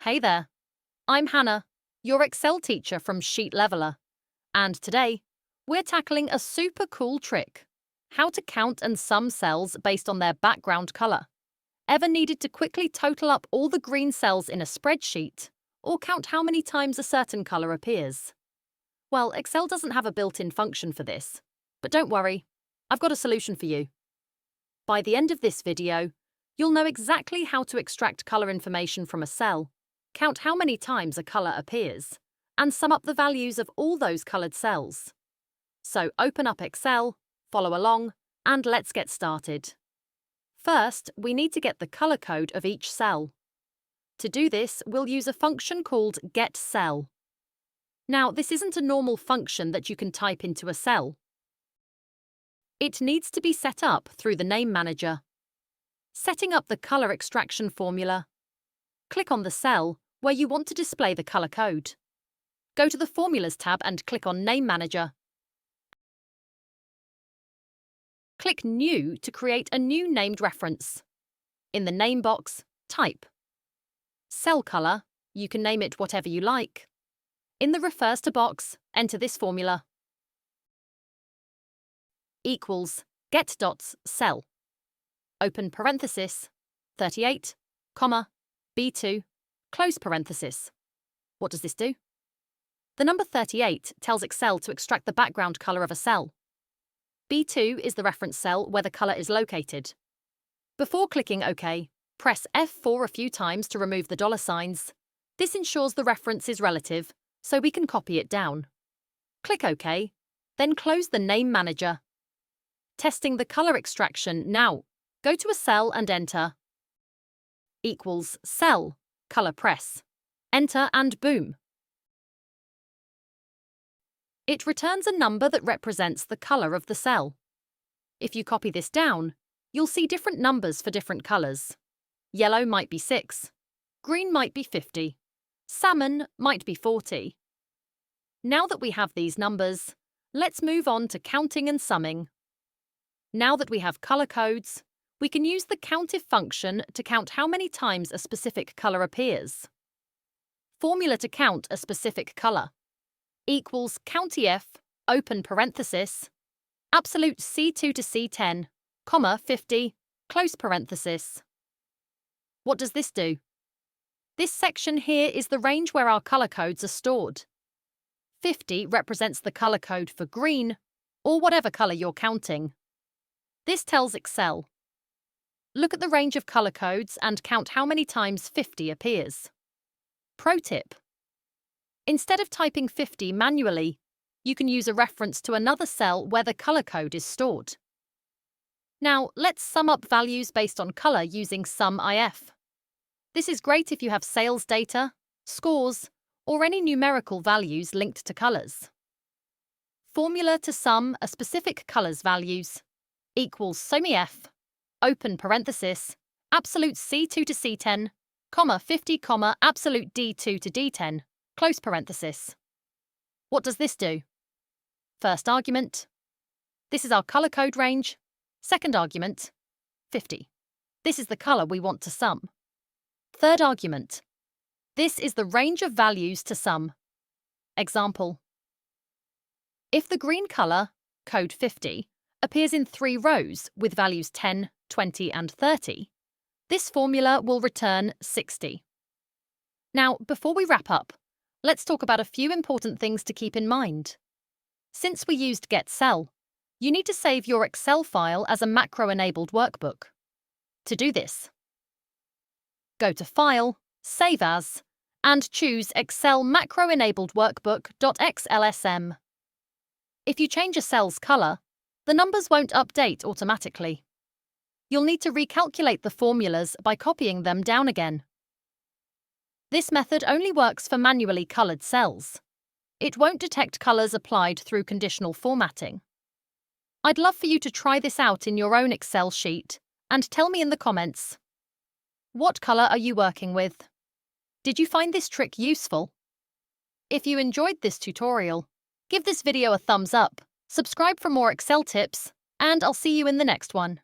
Hey there, I'm Hannah, your Excel teacher from Sheet Leveler, and today we're tackling a super cool trick: how to count and sum cells based on their background color. Ever needed to quickly total up all the green cells in a spreadsheet, or count how many times a certain color appears? Well, Excel doesn't have a built-in function for this, but don't worry, I've got a solution for you. By the end of this video, you'll know exactly how to extract color information from a cell, count how many times a color appears, and sum up the values of all those colored cells. So open up Excel, follow along, and let's get started. First, we need to get the color code of each cell. To do this, we'll use a function called GET.CELL. Now, this isn't a normal function that you can type into a cell. It needs to be set up through the Name Manager. Setting up the color extraction formula. Click on the cell where you want to display the color code. Go to the Formulas tab and click on Name Manager. Click New to create a new named reference. In the name box, type cell color. You can name it whatever you like. In the Refers to box, enter this formula. Equals get.cell. Open parenthesis, 38, comma, B2, close parenthesis. What does this do? The number 38 tells Excel to extract the background color of a cell. B2 is the reference cell where the color is located. Before clicking OK, press F4 a few times to remove the dollar signs. This ensures the reference is relative, so we can copy it down. Click OK, then close the Name Manager. Testing the color extraction now. Go to a cell and enter equals cell, color press. Enter and boom. It returns a number that represents the color of the cell. If you copy this down, you'll see different numbers for different colors. Yellow might be 6, green might be 50, salmon might be 40. Now that we have these numbers, let's move on to counting and summing. Now that we have color codes, we can use the COUNTIF function to count how many times a specific color appears. Formula to count a specific color equals COUNTIF, open parenthesis, absolute C2 to C10, comma 50, close parenthesis. What does this do? This section here is the range where our color codes are stored. 50 represents the color code for green, or whatever color you're counting. This tells Excel. Look at the range of color codes and count how many times 50 appears. Pro tip: instead of typing 50 manually, you can use a reference to another cell where the color code is stored. Now, let's sum up values based on color using SUMIF. This is great if you have sales data, scores, or any numerical values linked to colors. Formula to sum a specific color's values equals SUMIF, open parenthesis, absolute C2 to C10, comma 50, comma absolute D2 to D10, close parenthesis. What does this do? First argument. This is our color code range. Second argument, 50. This is the color we want to sum. Third argument. This is the range of values to sum. Example. If the green color, code 50, appears in 3 rows with values 10, 20, and 30, this formula will return 60. Now, before we wrap up, let's talk about a few important things to keep in mind. Since we used GET.CELL, you need to save your Excel file as a macro-enabled workbook. To do this, go to File, Save As, and choose Excel Macro-Enabled Workbook.xlsm. If you change a cell's color, the numbers won't update automatically. You'll need to recalculate the formulas by copying them down again. This method only works for manually colored cells. It won't detect colors applied through conditional formatting. I'd love for you to try this out in your own Excel sheet and tell me in the comments. What color are you working with? Did you find this trick useful? If you enjoyed this tutorial, give this video a thumbs up, subscribe for more Excel tips, and I'll see you in the next one.